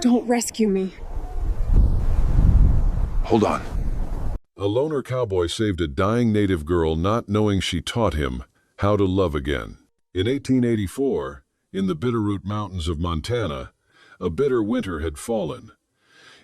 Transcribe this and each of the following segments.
Don't rescue me. Hold on. A loner cowboy saved a dying native girl, not knowing she taught him how to love again. In 1884, in the Bitterroot Mountains of Montana, a bitter winter had fallen.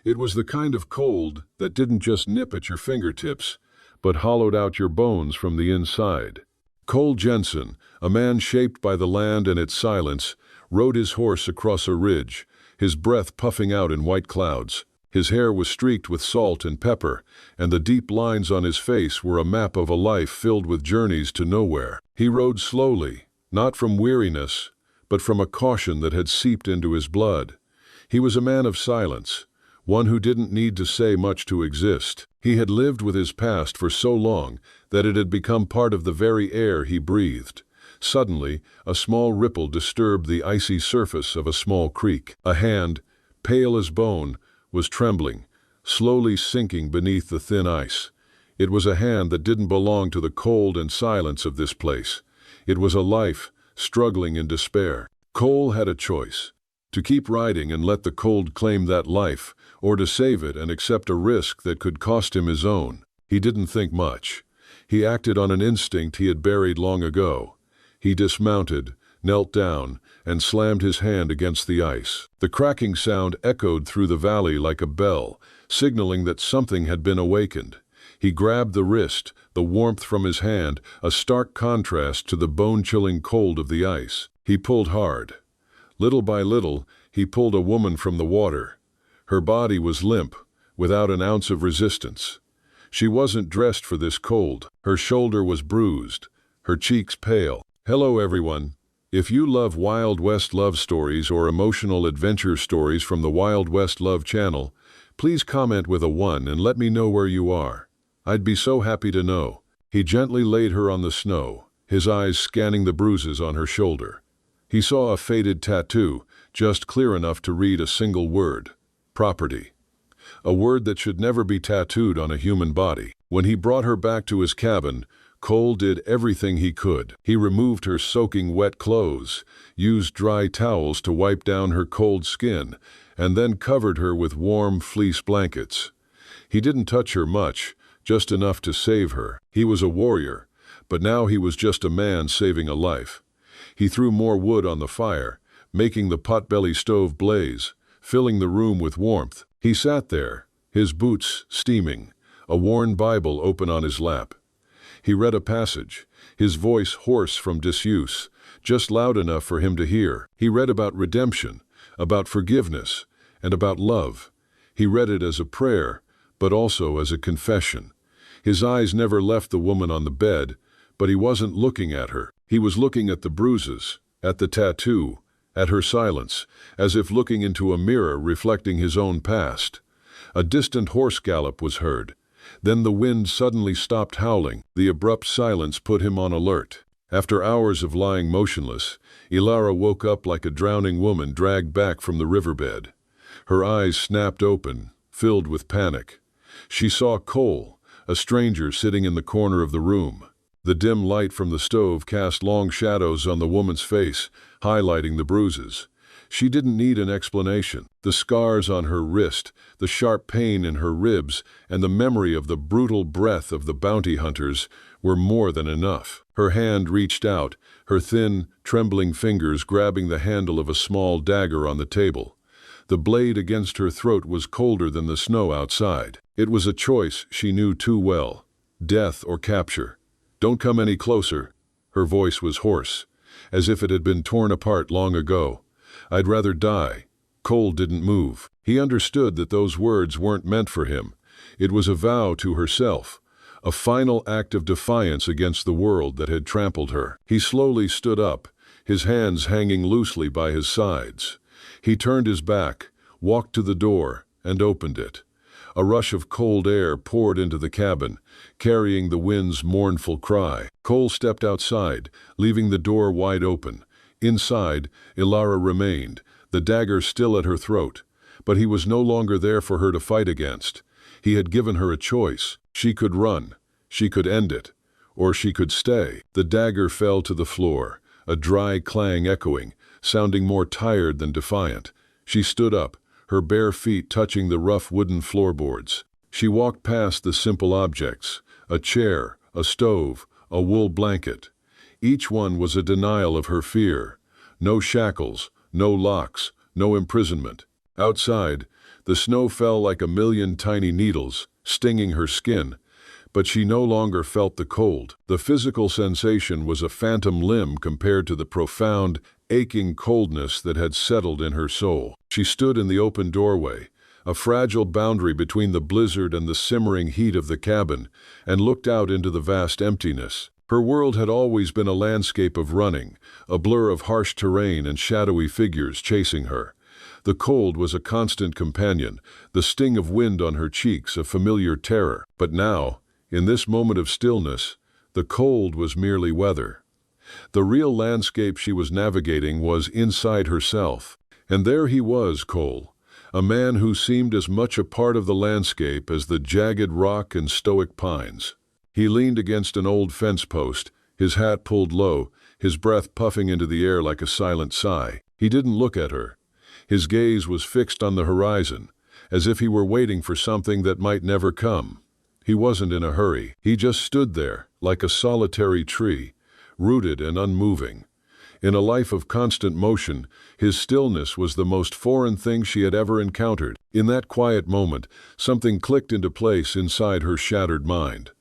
It was the kind of cold that didn't just nip at your fingertips, but hollowed out your bones from the inside. Cole Jensen, a man shaped by the land and its silence, rode his horse across a ridge, his breath puffing out in white clouds. His hair was streaked with salt and pepper, and the deep lines on his face were a map of a life filled with journeys to nowhere. He rode slowly, not from weariness, but from a caution that had seeped into his blood. He was a man of silence, one who didn't need to say much to exist. He had lived with his past for so long that it had become part of the very air he breathed. Suddenly, a small ripple disturbed the icy surface of a small creek. A hand, pale as bone, was trembling, slowly sinking beneath the thin ice. It was a hand that didn't belong to the cold and silence of this place. It was a life struggling in despair. Cole had a choice: to keep riding and let the cold claim that life, or to save it and accept a risk that could cost him his own. He didn't think much. He acted on an instinct he had buried long ago. He dismounted, knelt down, and slammed his hand against the ice. The cracking sound echoed through the valley like a bell, signaling that something had been awakened. He grabbed the wrist, the warmth from his hand, a stark contrast to the bone-chilling cold of the ice. He pulled hard. Little by little, he pulled a woman from the water. Her body was limp, without an ounce of resistance. She wasn't dressed for this cold. Her shoulder was bruised, her cheeks pale. Hello, everyone. If you love Wild West love stories or emotional adventure stories from the Wild West Love channel, please comment with a 1 and let me know where you are. I'd be so happy to know. He gently laid her on the snow, his eyes scanning the bruises on her shoulder. He saw a faded tattoo, just clear enough to read a single word: property. A word that should never be tattooed on a human body. When he brought her back to his cabin, Cole did everything he could. He removed her soaking wet clothes, used dry towels to wipe down her cold skin, and then covered her with warm fleece blankets. He didn't touch her much, just enough to save her. He was a warrior, but now he was just a man saving a life. He threw more wood on the fire, making the potbelly stove blaze, filling the room with warmth. He sat there, his boots steaming, a worn Bible open on his lap. He read a passage, his voice hoarse from disuse, just loud enough for him to hear. He read about redemption, about forgiveness, and about love. He read it as a prayer, but also as a confession. His eyes never left the woman on the bed, but he wasn't looking at her. He was looking at the bruises, at the tattoo, at her silence, as if looking into a mirror reflecting his own past. A distant horse gallop was heard. Then the wind suddenly stopped howling. The abrupt silence put him on alert. After hours of lying motionless, Ilara woke up like a drowning woman dragged back from the riverbed. Her eyes snapped open, filled with panic. She saw Cole, a stranger sitting in the corner of the room. The dim light from the stove cast long shadows on the woman's face, highlighting the bruises. She didn't need an explanation. The scars on her wrist, the sharp pain in her ribs, and the memory of the brutal breath of the bounty hunters were more than enough. Her hand reached out, her thin, trembling fingers grabbing the handle of a small dagger on the table. The blade against her throat was colder than the snow outside. It was a choice she knew too well: death or capture. "Don't come any closer." Her voice was hoarse, as if it had been torn apart long ago. "I'd rather die." Cole didn't move. He understood that those words weren't meant for him. It was a vow to herself, a final act of defiance against the world that had trampled her. He slowly stood up, his hands hanging loosely by his sides. He turned his back, walked to the door, and opened it. A rush of cold air poured into the cabin, carrying the wind's mournful cry. Cole stepped outside, leaving the door wide open. Inside, Ilara remained, the dagger still at her throat, but he was no longer there for her to fight against. He had given her a choice. She could run, she could end it, or she could stay. The dagger fell to the floor, a dry clang echoing, sounding more tired than defiant. She stood up, her bare feet touching the rough wooden floorboards. She walked past the simple objects, a chair, a stove, a wool blanket. Each one was a denial of her fear. No shackles, no locks, no imprisonment. Outside, the snow fell like a million tiny needles, stinging her skin, but she no longer felt the cold. The physical sensation was a phantom limb compared to the profound, aching coldness that had settled in her soul. She stood in the open doorway, a fragile boundary between the blizzard and the simmering heat of the cabin, and looked out into the vast emptiness. Her world had always been a landscape of running, a blur of harsh terrain and shadowy figures chasing her. The cold was a constant companion, the sting of wind on her cheeks a familiar terror. But now, in this moment of stillness, the cold was merely weather. The real landscape she was navigating was inside herself. And there he was, Cole, a man who seemed as much a part of the landscape as the jagged rock and stoic pines. He leaned against an old fence post, his hat pulled low, his breath puffing into the air like a silent sigh. He didn't look at her. His gaze was fixed on the horizon, as if he were waiting for something that might never come. He wasn't in a hurry. He just stood there, like a solitary tree, rooted and unmoving. In a life of constant motion, his stillness was the most foreign thing she had ever encountered. In that quiet moment, something clicked into place inside her shattered mind.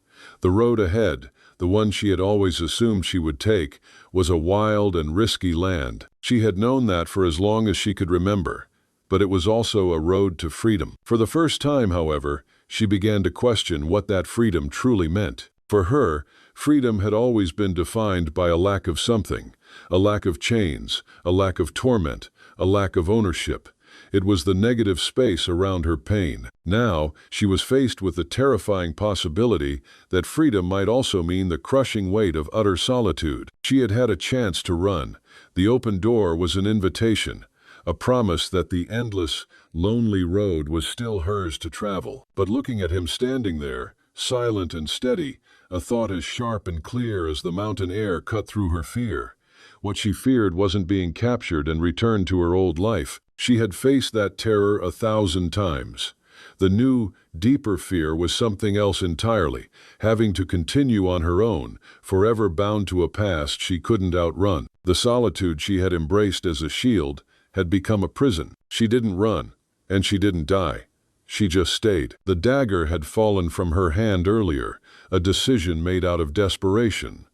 The road ahead, the one she had always assumed she would take, was a wild and risky land. She had known that for as long as she could remember, but it was also a road to freedom. For the first time, however, she began to question what that freedom truly meant. For her, freedom had always been defined by a lack of something, a lack of chains, a lack of torment, a lack of ownership. It was the negative space around her pain. Now, she was faced with the terrifying possibility that freedom might also mean the crushing weight of utter solitude. She had had a chance to run. The open door was an invitation, a promise that the endless, lonely road was still hers to travel. But looking at him standing there, silent and steady, a thought as sharp and clear as the mountain air cut through her fear. What she feared wasn't being captured and returned to her old life. She had faced that terror 1,000 times. The new, deeper fear was something else entirely, having to continue on her own, forever bound to a past she couldn't outrun. The solitude she had embraced as a shield had become a prison. She didn't run, and she didn't die. She just stayed. The dagger had fallen from her hand earlier, a decision made out of desperation.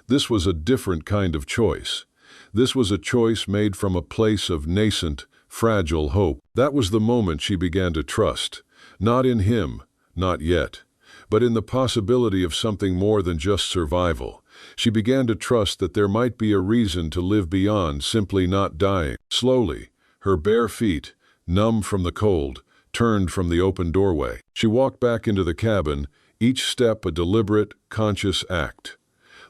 This was a different kind of choice. This was a choice made from a place of nascent, fragile hope. That was the moment she began to trust. Not in him, not yet, but in the possibility of something more than just survival. She began to trust that there might be a reason to live beyond simply not dying. Slowly, her bare feet, numb from the cold, turned from the open doorway. She walked back into the cabin, each step a deliberate, conscious act.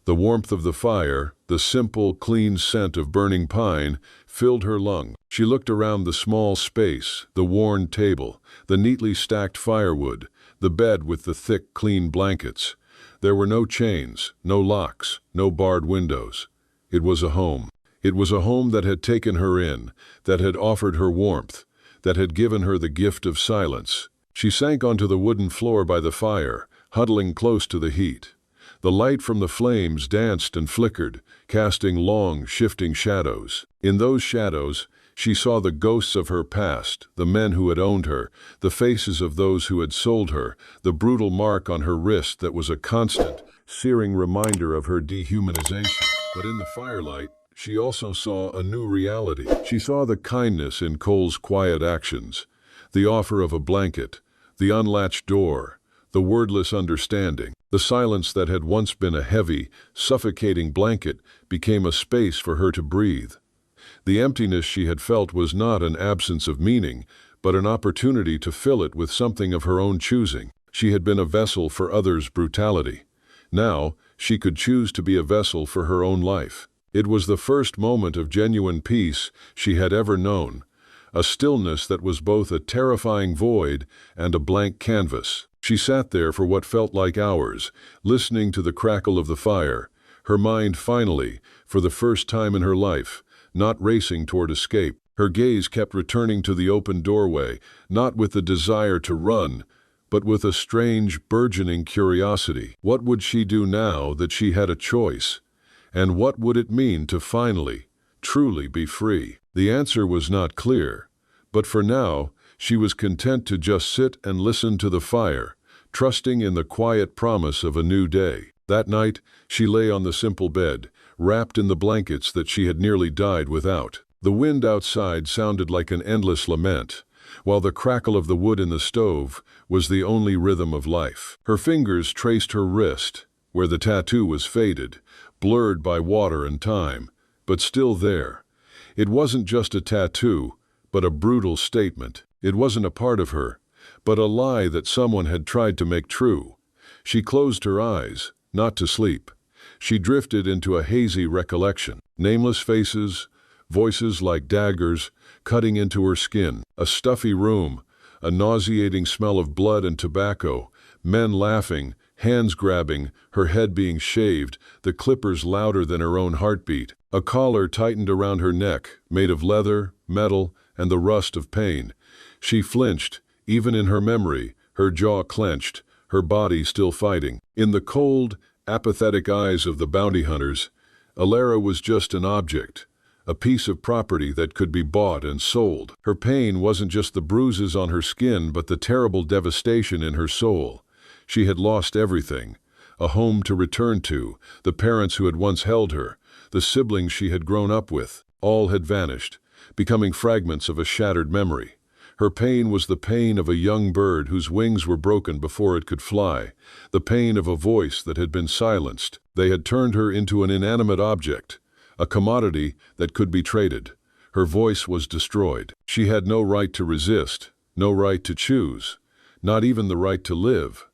The warmth of the fire, the simple, clean scent of burning pine, filled her lungs. She looked around the small space, the worn table, the neatly stacked firewood, the bed with the thick, clean blankets. There were no chains, no locks, no barred windows. It was a home. It was a home that had taken her in, that had offered her warmth, that had given her the gift of silence. She sank onto the wooden floor by the fire, huddling close to the heat. The light from the flames danced and flickered, casting long, shifting shadows. In those shadows, she saw the ghosts of her past, the men who had owned her, the faces of those who had sold her, the brutal mark on her wrist that was a constant, searing reminder of her dehumanization. But in the firelight, she also saw a new reality. She saw the kindness in Cole's quiet actions, the offer of a blanket, the unlatched door, the wordless understanding. The silence that had once been a heavy, suffocating blanket became a space for her to breathe. The emptiness she had felt was not an absence of meaning, but an opportunity to fill it with something of her own choosing. She had been a vessel for others' brutality. Now, she could choose to be a vessel for her own life. It was the first moment of genuine peace she had ever known, a stillness that was both a terrifying void and a blank canvas. She sat there for what felt like hours, listening to the crackle of the fire, her mind finally, for the first time in her life, not racing toward escape. Her gaze kept returning to the open doorway, not with the desire to run, but with a strange, burgeoning curiosity. What would she do now that she had a choice? And what would it mean to finally, truly be free? The answer was not clear, but for now, she was content to just sit and listen to the fire, trusting in the quiet promise of a new day. That night, she lay on the simple bed, wrapped in the blankets that she had nearly died without. The wind outside sounded like an endless lament, while the crackle of the wood in the stove was the only rhythm of life. Her fingers traced her wrist, where the tattoo was faded, blurred by water and time, but still there. It wasn't just a tattoo, but a brutal statement. It wasn't a part of her, but a lie that someone had tried to make true. She closed her eyes, not to sleep. She drifted into a hazy recollection. Nameless faces, voices like daggers, cutting into her skin. A stuffy room, a nauseating smell of blood and tobacco, men laughing, hands grabbing, her head being shaved, the clippers louder than her own heartbeat. A collar tightened around her neck, made of leather, metal, and the rust of pain. She flinched, even in her memory, her jaw clenched, her body still fighting. In the cold, apathetic eyes of the bounty hunters, Alara was just an object, a piece of property that could be bought and sold. Her pain wasn't just the bruises on her skin, but the terrible devastation in her soul. She had lost everything: a home to return to, the parents who had once held her, the siblings she had grown up with. All had vanished, becoming fragments of a shattered memory. Her pain was the pain of a young bird whose wings were broken before it could fly, the pain of a voice that had been silenced. They had turned her into an inanimate object, a commodity that could be traded. Her voice was destroyed. She had no right to resist, no right to choose, not even the right to live.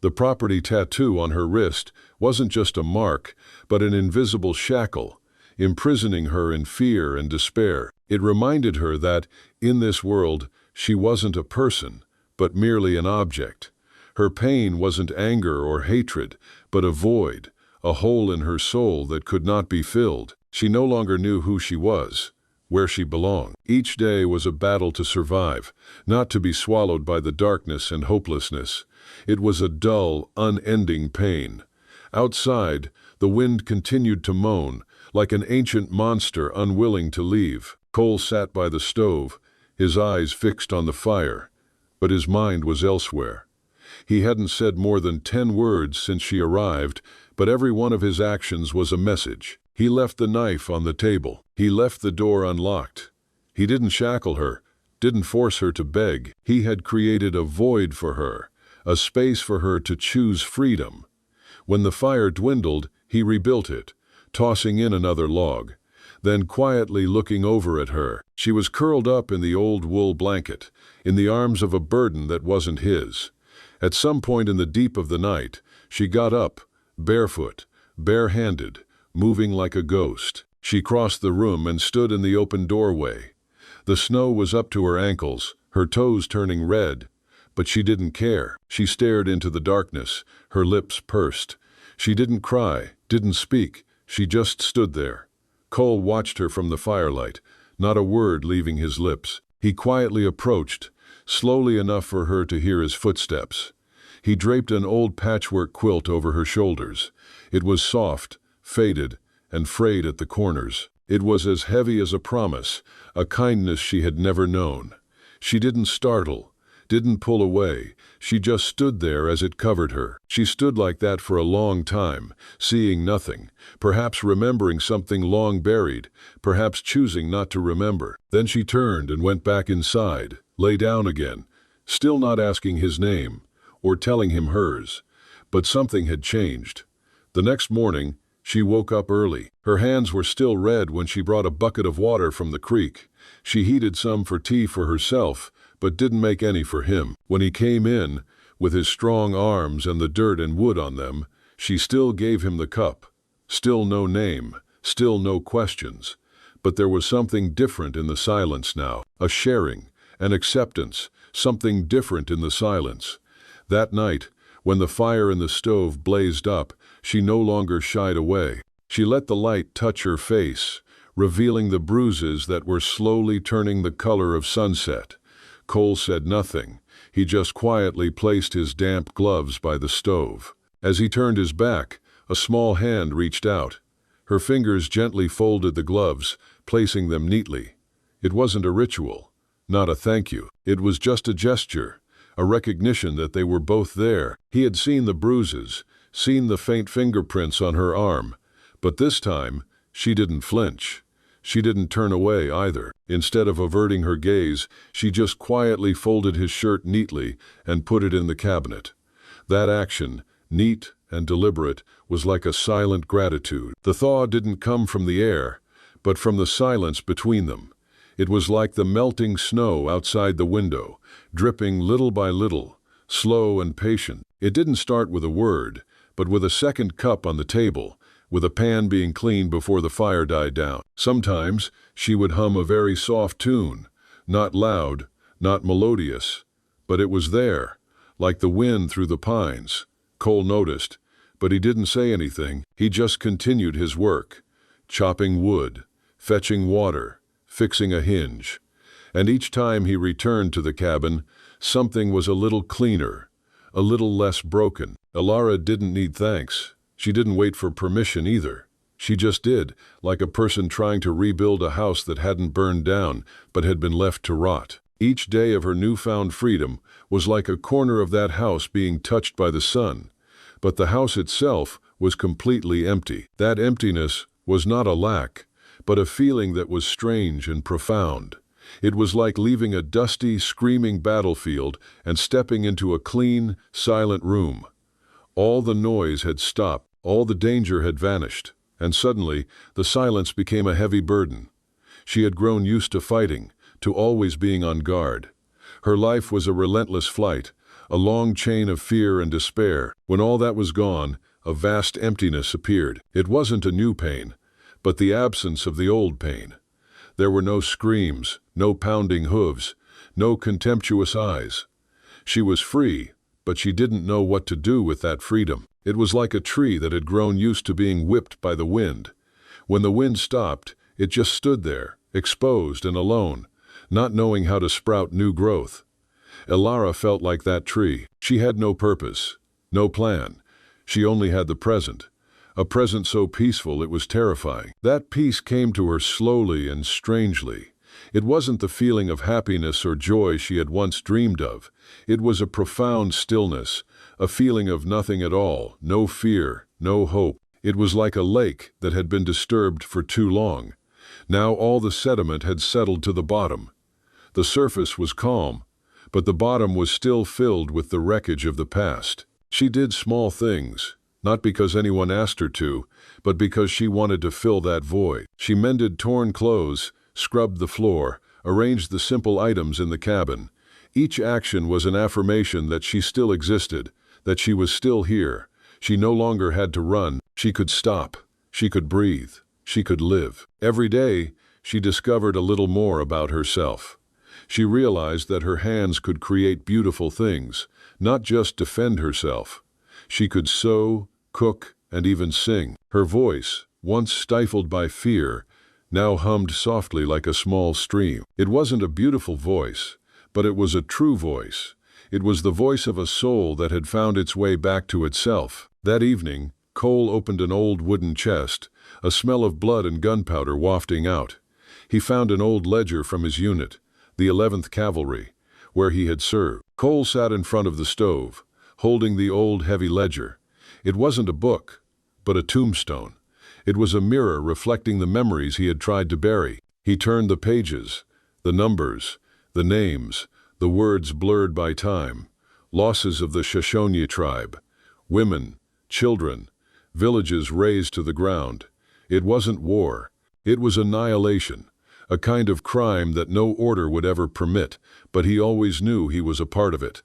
The property tattoo on her wrist wasn't just a mark, but an invisible shackle, imprisoning her in fear and despair. It reminded her that, in this world, she wasn't a person, but merely an object. Her pain wasn't anger or hatred, but a void, a hole in her soul that could not be filled. She no longer knew who she was, where she belonged. Each day was a battle to survive, not to be swallowed by the darkness and hopelessness. It was a dull, unending pain. Outside, the wind continued to moan, like an ancient monster unwilling to leave. Cole sat by the stove, his eyes fixed on the fire, but his mind was elsewhere. He hadn't said more than 10 words since she arrived, but every one of his actions was a message. He left the knife on the table. He left the door unlocked. He didn't shackle her, didn't force her to beg. He had created a void for her, a space for her to choose freedom. When the fire dwindled, he rebuilt it, tossing in another log, then quietly looking over at her. She was curled up in the old wool blanket, in the arms of a burden that wasn't his. At some point in the deep of the night, she got up, barefoot, bare-handed, moving like a ghost. She crossed the room and stood in the open doorway. The snow was up to her ankles, her toes turning red, but she didn't care. She stared into the darkness, her lips pursed. She didn't cry, didn't speak, she just stood there. Cole watched her from the firelight, not a word leaving his lips. He quietly approached, slowly enough for her to hear his footsteps. He draped an old patchwork quilt over her shoulders. It was soft, faded, and frayed at the corners. It was as heavy as a promise, a kindness she had never known. She didn't startle, didn't pull away. She just stood there as it covered her. She stood like that for a long time, seeing nothing, perhaps remembering something long buried, perhaps choosing not to remember. Then she turned and went back inside, lay down again, still not asking his name, or telling him hers. But something had changed. The next morning, she woke up early. Her hands were still red when she brought a bucket of water from the creek. She heated some for tea for herself, but didn't make any for him. When he came in, with his strong arms and the dirt and wood on them, she still gave him the cup. Still no name, still no questions. But there was something different in the silence now. A sharing, an acceptance, something different in the silence. That night, when the fire in the stove blazed up, she no longer shied away. She let the light touch her face, revealing the bruises that were slowly turning the color of sunset. Cole said nothing. He just quietly placed his damp gloves by the stove. As he turned his back, a small hand reached out. Her fingers gently folded the gloves, placing them neatly. It wasn't a ritual, not a thank you. It was just a gesture, a recognition that they were both there. He had seen the bruises, seen the faint fingerprints on her arm, but this time, she didn't flinch. She didn't turn away either. Instead of averting her gaze, she just quietly folded his shirt neatly and put it in the cabinet. That action, neat and deliberate, was like a silent gratitude. The thaw didn't come from the air, but from the silence between them. It was like the melting snow outside the window, dripping little by little, slow and patient. It didn't start with a word, but with a second cup on the table, with a pan being cleaned before the fire died down. Sometimes she would hum a very soft tune, not loud, not melodious, but it was there, like the wind through the pines. Cole noticed, but he didn't say anything. He just continued his work, chopping wood, fetching water, fixing a hinge. And each time he returned to the cabin, something was a little cleaner, a little less broken. Elara didn't need thanks. She didn't wait for permission either. She just did, like a person trying to rebuild a house that hadn't burned down but had been left to rot. Each day of her newfound freedom was like a corner of that house being touched by the sun, but the house itself was completely empty. That emptiness was not a lack, but a feeling that was strange and profound. It was like leaving a dusty, screaming battlefield and stepping into a clean, silent room. All the noise had stopped, all the danger had vanished, and suddenly the silence became a heavy burden. She had grown used to fighting, to always being on guard. Her life was a relentless flight, a long chain of fear and despair. When all that was gone, a vast emptiness appeared. It wasn't a new pain, but the absence of the old pain. There were no screams, no pounding hooves, no contemptuous eyes. She was free, but she didn't know what to do with that freedom. It was like a tree that had grown used to being whipped by the wind. When the wind stopped, it just stood there, exposed and alone, not knowing how to sprout new growth. Elara felt like that tree. She had no purpose, no plan. She only had the present. A present so peaceful it was terrifying. That peace came to her slowly and strangely. It wasn't the feeling of happiness or joy she had once dreamed of. It was a profound stillness, a feeling of nothing at all, no fear, no hope. It was like a lake that had been disturbed for too long. Now all the sediment had settled to the bottom. The surface was calm, but the bottom was still filled with the wreckage of the past. She did small things, not because anyone asked her to, but because she wanted to fill that void. She mended torn clothes, scrubbed the floor, arranged the simple items in the cabin. Each action was an affirmation that she still existed, that she was still here. She no longer had to run. She could stop. She could breathe. She could live. Every day, she discovered a little more about herself. She realized that her hands could create beautiful things, not just defend herself. She could sew, cook, and even sing. Her voice, once stifled by fear, now hummed softly like a small stream. It wasn't a beautiful voice, but it was a true voice. It was the voice of a soul that had found its way back to itself. That evening, Cole opened an old wooden chest, a smell of blood and gunpowder wafting out. He found an old ledger from his unit, the 11th Cavalry, where he had served. Cole sat in front of the stove, holding the old heavy ledger. It wasn't a book, but a tombstone. It was a mirror reflecting the memories he had tried to bury. He turned the pages, the numbers, the names, the words blurred by time, losses of the Shoshone tribe, women, children, villages razed to the ground. It wasn't war. It was annihilation, a kind of crime that no order would ever permit, but he always knew he was a part of it.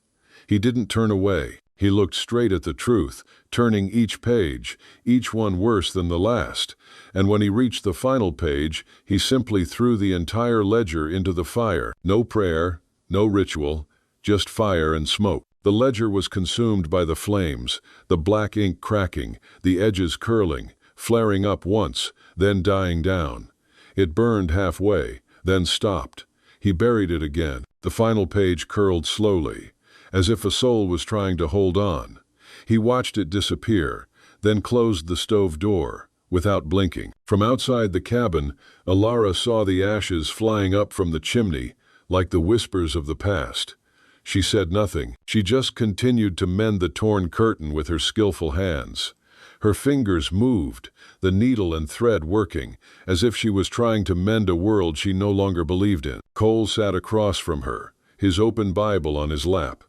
He didn't turn away. He looked straight at the truth, turning each page, each one worse than the last, and when he reached the final page, he simply threw the entire ledger into the fire. No prayer, no ritual, just fire and smoke. The ledger was consumed by the flames, the black ink cracking, the edges curling, flaring up once, then dying down. It burned halfway, then stopped. He buried it again. The final page curled slowly, as if a soul was trying to hold on. He watched it disappear, then closed the stove door, without blinking. From outside the cabin, Ilara saw the ashes flying up from the chimney, like the whispers of the past. She said nothing. She just continued to mend the torn curtain with her skillful hands. Her fingers moved, the needle and thread working, as if she was trying to mend a world she no longer believed in. Cole sat across from her, his open Bible on his lap.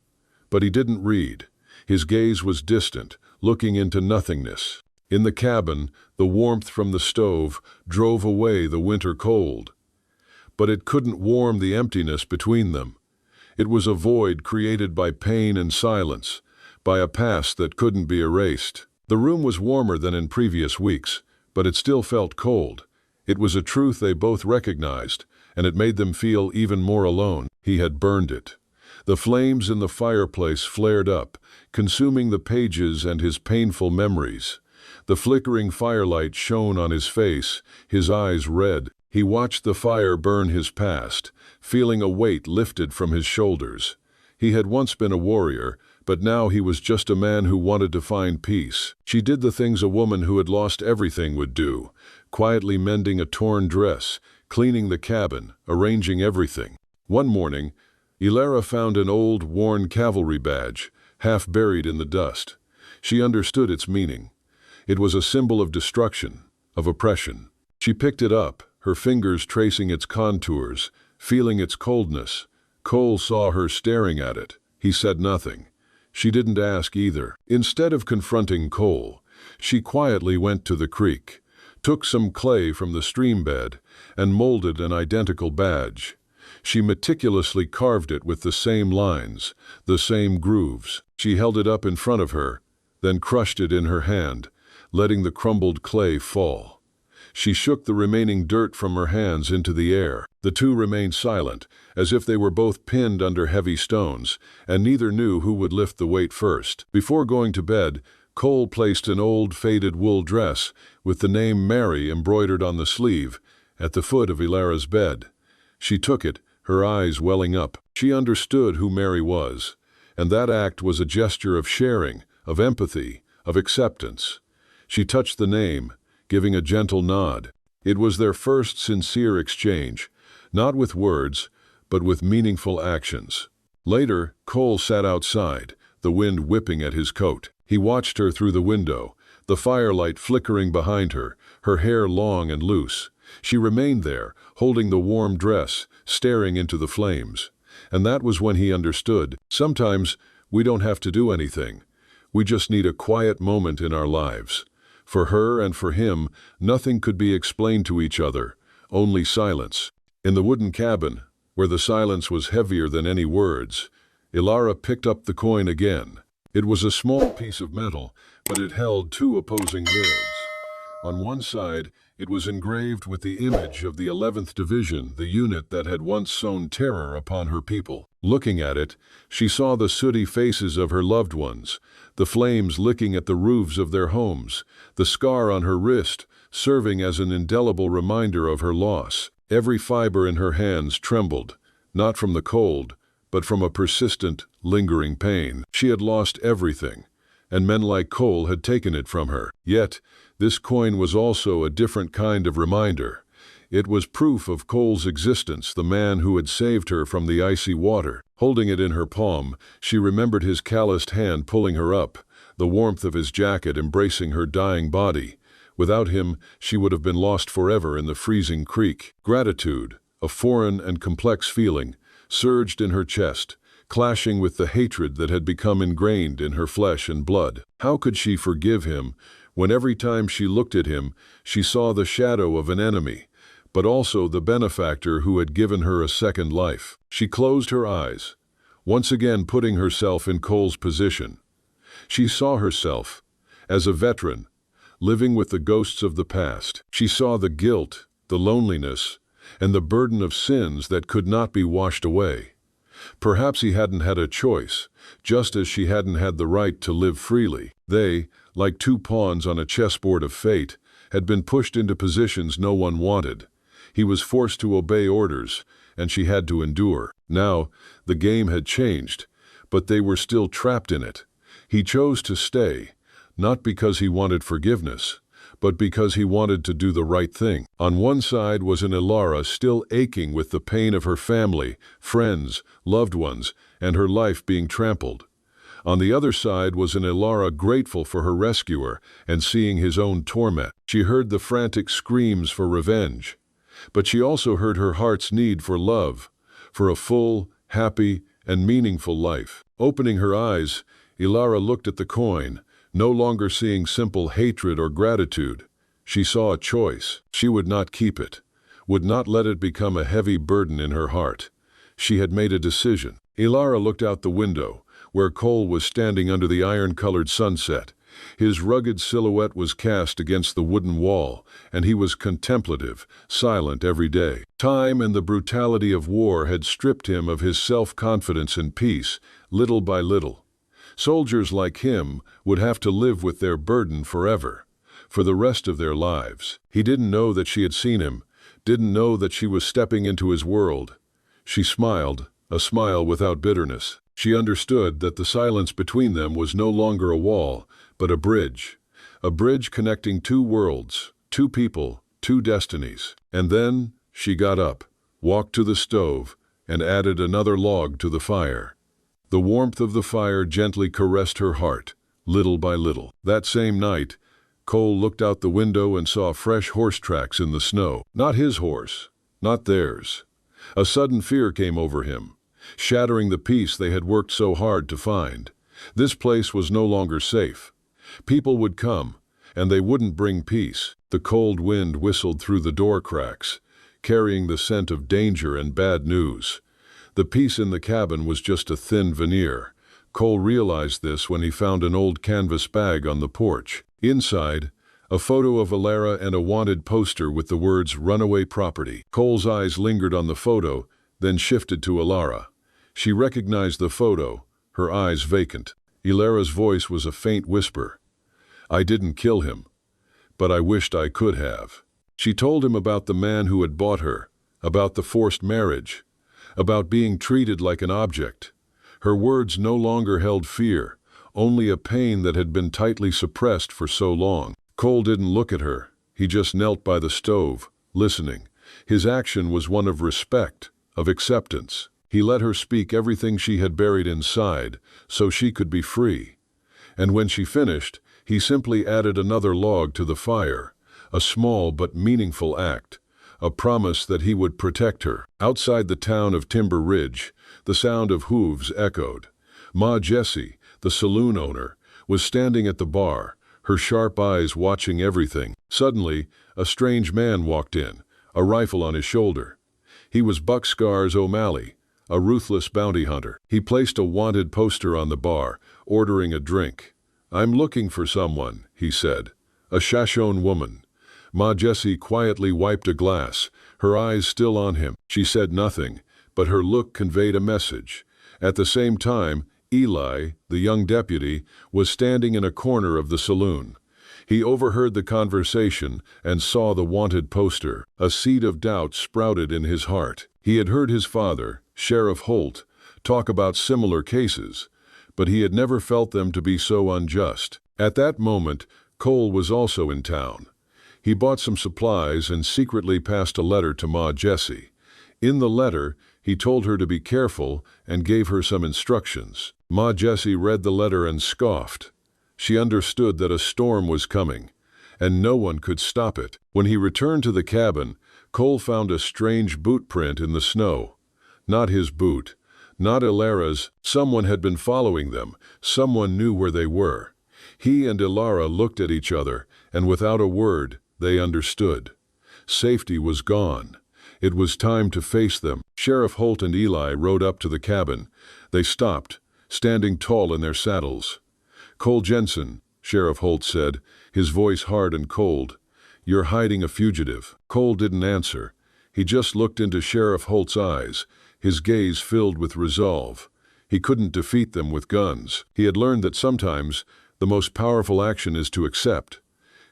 But he didn't read. His gaze was distant, looking into nothingness. In the cabin, the warmth from the stove drove away the winter cold. But it couldn't warm the emptiness between them. It was a void created by pain and silence, by a past that couldn't be erased. The room was warmer than in previous weeks, but it still felt cold. It was a truth they both recognized, and it made them feel even more alone. He had burned it. The flames in the fireplace flared up, consuming the pages and his painful memories. The flickering firelight shone on his face, his eyes red. He watched the fire burn his past, feeling a weight lifted from his shoulders. He had once been a warrior, but now he was just a man who wanted to find peace. She did the things a woman who had lost everything would do, quietly mending a torn dress, cleaning the cabin, arranging everything. One morning, Ilara found an old, worn cavalry badge, half buried in the dust. She understood its meaning. It was a symbol of destruction, of oppression. She picked it up, her fingers tracing its contours, feeling its coldness. Cole saw her staring at it. He said nothing. She didn't ask either. Instead of confronting Cole, she quietly went to the creek, took some clay from the stream bed, and molded an identical badge. She meticulously carved it with the same lines, the same grooves. She held it up in front of her, then crushed it in her hand, letting the crumbled clay fall. She shook the remaining dirt from her hands into the air. The two remained silent, as if they were both pinned under heavy stones, and neither knew who would lift the weight first. Before going to bed, Cole placed an old faded wool dress with the name Mary embroidered on the sleeve at the foot of Ilara's bed. She took it, her eyes welling up. She understood who Mary was, and that act was a gesture of sharing, of empathy, of acceptance. She touched the name, giving a gentle nod. It was their first sincere exchange, not with words, but with meaningful actions. Later, Cole sat outside, the wind whipping at his coat. He watched her through the window, the firelight flickering behind her, her hair long and loose. She remained there, holding the warm dress, staring into the flames. And that was when he understood. Sometimes we don't have to do anything. We just need a quiet moment in our lives. For her and for him, nothing could be explained to each other, only silence. In the wooden cabin, where the silence was heavier than any words, Ilara picked up the coin again. It was a small piece of metal, but it held two opposing words. On one side, it was engraved with the image of the 11th Division, the unit that had once sown terror upon her people. Looking at it, she saw the sooty faces of her loved ones, the flames licking at the roofs of their homes, the scar on her wrist serving as an indelible reminder of her loss. Every fiber in her hands trembled, not from the cold, but from a persistent, lingering pain. She had lost everything, and men like Cole had taken it from her. Yet, this coin was also a different kind of reminder. It was proof of Cole's existence, the man who had saved her from the icy water. Holding it in her palm, she remembered his calloused hand pulling her up, the warmth of his jacket embracing her dying body. Without him, she would have been lost forever in the freezing creek. Gratitude, a foreign and complex feeling, surged in her chest, clashing with the hatred that had become ingrained in her flesh and blood. How could she forgive him when every time she looked at him, she saw the shadow of an enemy, but also the benefactor who had given her a second life? She closed her eyes, once again putting herself in Cole's position. She saw herself as a veteran, living with the ghosts of the past. She saw the guilt, the loneliness, and the burden of sins that could not be washed away. Perhaps he hadn't had a choice, just as she hadn't had the right to live freely. They, like two pawns on a chessboard of fate, had been pushed into positions no one wanted. He was forced to obey orders, and she had to endure. Now, the game had changed, but they were still trapped in it. He chose to stay, not because he wanted forgiveness, but because he wanted to do the right thing. On one side was an Ilara still aching with the pain of her family, friends, loved ones, and her life being trampled. On the other side was an Ilara grateful for her rescuer and seeing his own torment. She heard the frantic screams for revenge, but she also heard her heart's need for love, for a full, happy, and meaningful life. Opening her eyes, Ilara looked at the coin, no longer seeing simple hatred or gratitude. She saw a choice. She would not keep it, would not let it become a heavy burden in her heart. She had made a decision. Ilara looked out the window, where Cole was standing under the iron-colored sunset. His rugged silhouette was cast against the wooden wall, and he was contemplative, silent every day. Time and the brutality of war had stripped him of his self-confidence and peace, little by little. Soldiers like him would have to live with their burden forever, for the rest of their lives. He didn't know that she had seen him, didn't know that she was stepping into his world. She smiled, a smile without bitterness. She understood that the silence between them was no longer a wall, but a bridge connecting two worlds, two people, two destinies. And then she got up, walked to the stove, and added another log to the fire. The warmth of the fire gently caressed her heart, little by little. That same night, Cole looked out the window and saw fresh horse tracks in the snow. Not his horse, not theirs. A sudden fear came over him, shattering the peace they had worked so hard to find. This place was no longer safe. People would come, and they wouldn't bring peace. The cold wind whistled through the door cracks, carrying the scent of danger and bad news. The peace in the cabin was just a thin veneer. Cole realized this when he found an old canvas bag on the porch. Inside, a photo of Ilara and a wanted poster with the words "Runaway Property." Cole's eyes lingered on the photo, then shifted to Ilara. She recognized the photo, her eyes vacant. Ilara's voice was a faint whisper. "I didn't kill him, but I wished I could have." She told him about the man who had bought her, about the forced marriage, about being treated like an object. Her words no longer held fear, only a pain that had been tightly suppressed for so long. Cole didn't look at her. He just knelt by the stove, listening. His action was one of respect, of acceptance. He let her speak everything she had buried inside, so she could be free. And when she finished, he simply added another log to the fire, a small but meaningful act, a promise that he would protect her. Outside the town of Timber Ridge, the sound of hooves echoed. Ma Jessie, the saloon owner, was standing at the bar, her sharp eyes watching everything. Suddenly, a strange man walked in, a rifle on his shoulder. He was Buck Scars O'Malley, a ruthless bounty hunter. He placed a wanted poster on the bar, ordering a drink. "I'm looking for someone," he said. "A Shoshone woman." Ma Jessie quietly wiped a glass, her eyes still on him. She said nothing, but her look conveyed a message. At the same time, Eli, the young deputy, was standing in a corner of the saloon. He overheard the conversation and saw the wanted poster. A seed of doubt sprouted in his heart. He had heard his father, Sheriff Holt, talk about similar cases, but he had never felt them to be so unjust. At that moment, Cole was also in town. He bought some supplies and secretly passed a letter to Ma Jessie. In the letter, he told her to be careful and gave her some instructions. Ma Jessie read the letter and scoffed. She understood that a storm was coming, and no one could stop it. When he returned to the cabin, Cole found a strange boot print in the snow. Not his boot, not Ilara's. Someone had been following them. Someone knew where they were. He and Ilara looked at each other, and without a word, they understood. Safety was gone. It was time to face them. Sheriff Holt and Eli rode up to the cabin. They stopped, standing tall in their saddles. "Cole Jensen," Sheriff Holt said, his voice hard and cold. "You're hiding a fugitive." Cole didn't answer. He just looked into Sheriff Holt's eyes, his gaze filled with resolve. He couldn't defeat them with guns. He had learned that sometimes the most powerful action is to accept.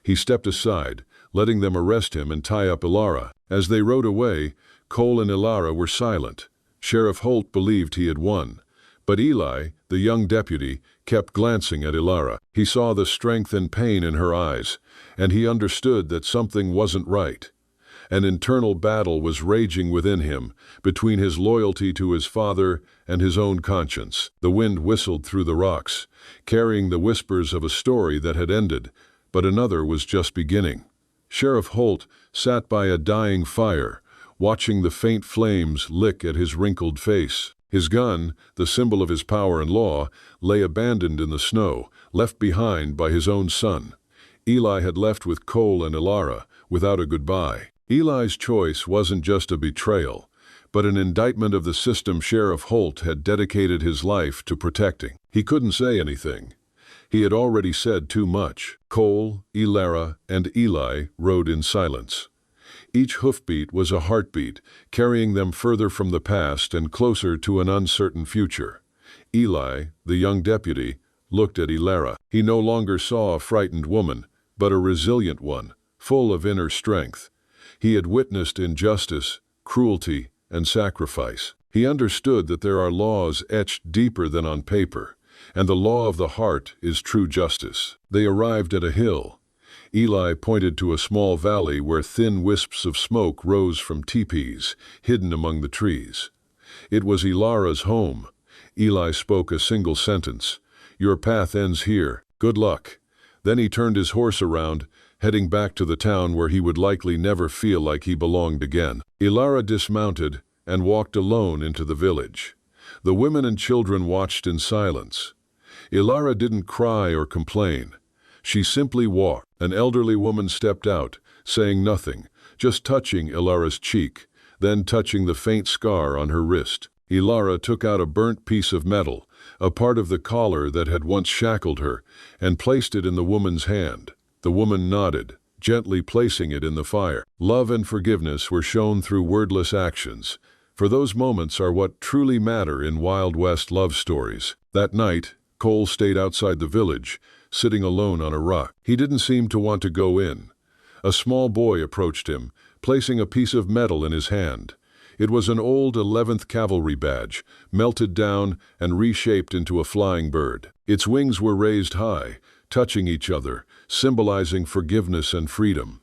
He stepped aside, letting them arrest him and tie up Ilara. As they rode away, Cole and Ilara were silent. Sheriff Holt believed he had won. But Eli, the young deputy, kept glancing at Ilara. He saw the strength and pain in her eyes, and he understood that something wasn't right. An internal battle was raging within him, between his loyalty to his father and his own conscience. The wind whistled through the rocks, carrying the whispers of a story that had ended, but another was just beginning. Sheriff Holt sat by a dying fire, watching the faint flames lick at his wrinkled face. His gun, the symbol of his power and law, lay abandoned in the snow, left behind by his own son. Eli had left with Cole and Ilara, without a goodbye. Eli's choice wasn't just a betrayal, but an indictment of the system Sheriff Holt had dedicated his life to protecting. He couldn't say anything. He had already said too much. Cole, Ilara, and Eli rode in silence. Each hoofbeat was a heartbeat, carrying them further from the past and closer to an uncertain future. Eli, the young deputy, looked at Ilara. He no longer saw a frightened woman, but a resilient one, full of inner strength. He had witnessed injustice, cruelty, and sacrifice. He understood that there are laws etched deeper than on paper, and the law of the heart is true justice. They arrived at a hill. Eli pointed to a small valley where thin wisps of smoke rose from teepees, hidden among the trees. It was Ilara's home. Eli spoke a single sentence. "Your path ends here. Good luck." Then he turned his horse around, heading back to the town where he would likely never feel like he belonged again. Ilara dismounted and walked alone into the village. The women and children watched in silence. Ilara didn't cry or complain. She simply walked. An elderly woman stepped out, saying nothing, just touching Ilara's cheek, then touching the faint scar on her wrist. Ilara took out a burnt piece of metal, a part of the collar that had once shackled her, and placed it in the woman's hand. The woman nodded, gently placing it in the fire. Love and forgiveness were shown through wordless actions, for those moments are what truly matter in Wild West love stories. That night, Cole stayed outside the village, sitting alone on a rock. He didn't seem to want to go in. A small boy approached him, placing a piece of metal in his hand. It was an old 11th Cavalry badge, melted down and reshaped into a flying bird. Its wings were raised high, touching each other, symbolizing forgiveness and freedom.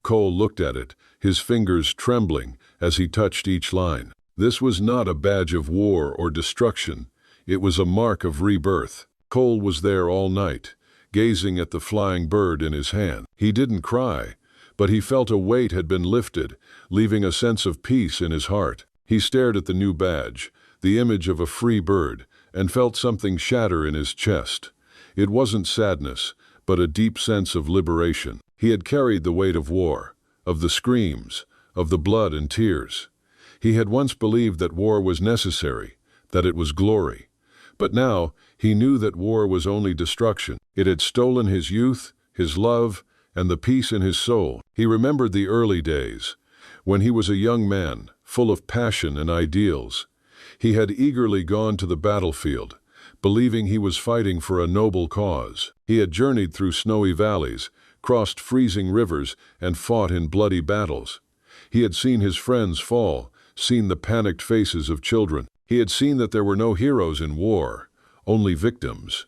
Cole looked at it, his fingers trembling as he touched each line. This was not a badge of war or destruction. It was a mark of rebirth. Cole was there all night, gazing at the flying bird in his hand. He didn't cry, but he felt a weight had been lifted, leaving a sense of peace in his heart. He stared at the new badge, the image of a free bird, and felt something shatter in his chest. It wasn't sadness, but a deep sense of liberation. He had carried the weight of war, of the screams, of the blood and tears. He had once believed that war was necessary, that it was glory. But now, he knew that war was only destruction. It had stolen his youth, his love, and the peace in his soul. He remembered the early days, when he was a young man, full of passion and ideals. He had eagerly gone to the battlefield, believing he was fighting for a noble cause. He had journeyed through snowy valleys, crossed freezing rivers, and fought in bloody battles. He had seen his friends fall, seen the panicked faces of children. He had seen that there were no heroes in war, only victims.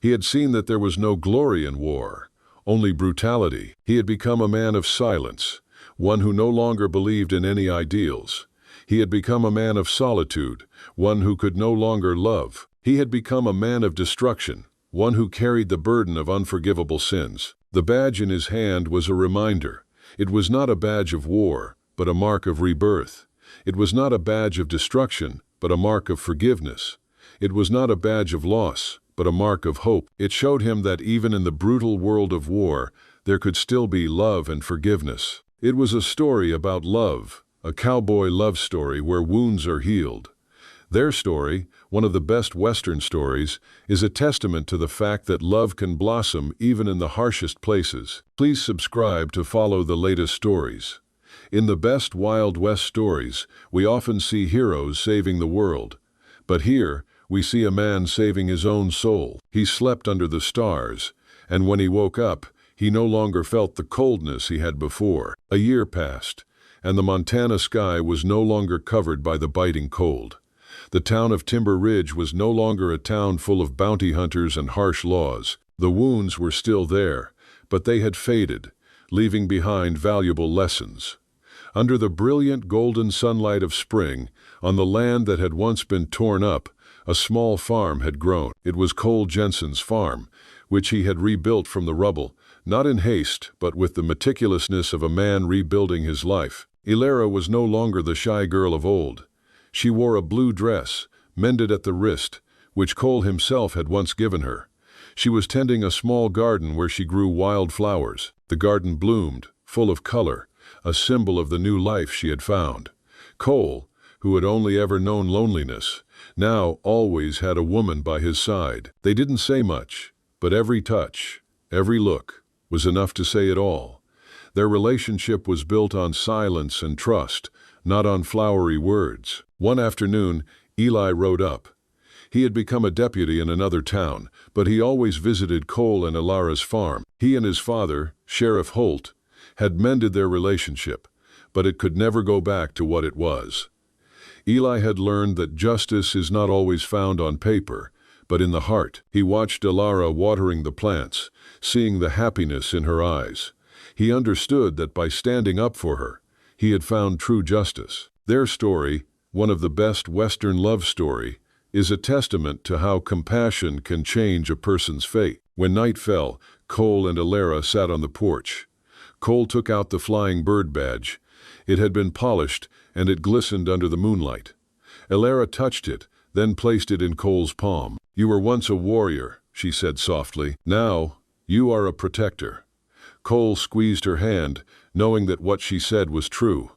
He had seen that there was no glory in war, only brutality. He had become a man of silence, one who no longer believed in any ideals. He had become a man of solitude, one who could no longer love. He had become a man of destruction, one who carried the burden of unforgivable sins. The badge in his hand was a reminder. It was not a badge of war, but a mark of rebirth. It was not a badge of destruction, but a mark of forgiveness. It was not a badge of loss, but a mark of hope. It showed him that even in the brutal world of war, there could still be love and forgiveness. It was a story about love, a cowboy love story where wounds are healed. Their story, one of the best Western stories, is a testament to the fact that love can blossom even in the harshest places. Please subscribe to follow the latest stories. In the best Wild West stories, we often see heroes saving the world. But here, we see a man saving his own soul. He slept under the stars, and when he woke up, He no longer felt the coldness he had before. A year passed, and the Montana sky was no longer covered by the biting cold. The town of Timber Ridge was no longer a town full of bounty hunters and harsh laws. The wounds were still there, but they had faded, leaving behind valuable lessons. Under the brilliant golden sunlight of spring, on the land that had once been torn up, a small farm had grown. It was Cole Jensen's farm, which he had rebuilt from the rubble, not in haste, but with the meticulousness of a man rebuilding his life. Ilera was no longer the shy girl of old. She wore a blue dress, mended at the wrist, which Cole himself had once given her. She was tending a small garden where she grew wild flowers. The garden bloomed, full of color, a symbol of the new life she had found. Cole, who had only ever known loneliness, now always had a woman by his side. They didn't say much, but every touch, every look, was enough to say it all. Their relationship was built on silence and trust, not on flowery words. One afternoon, Eli rode up. He had become a deputy in another town, but he always visited Cole and Ilara's farm. He and his father, Sheriff Holt, had mended their relationship, but it could never go back to what it was. Eli had learned that justice is not always found on paper, but in the heart. He watched Ilara watering the plants, seeing the happiness in her eyes. He understood that by standing up for her, he had found true justice. Their story, one of the best Western love story, is a testament to how compassion can change a person's fate. When night fell, Cole and Ilara sat on the porch. Cole took out the flying bird badge. It had been polished, and it glistened under the moonlight. Ilara touched it, then placed it in Cole's palm. "You were once a warrior," she said softly. "Now, you are a protector." Cole squeezed her hand, knowing that what she said was true.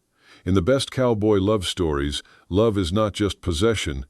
In the best cowboy love stories, love is not just possession,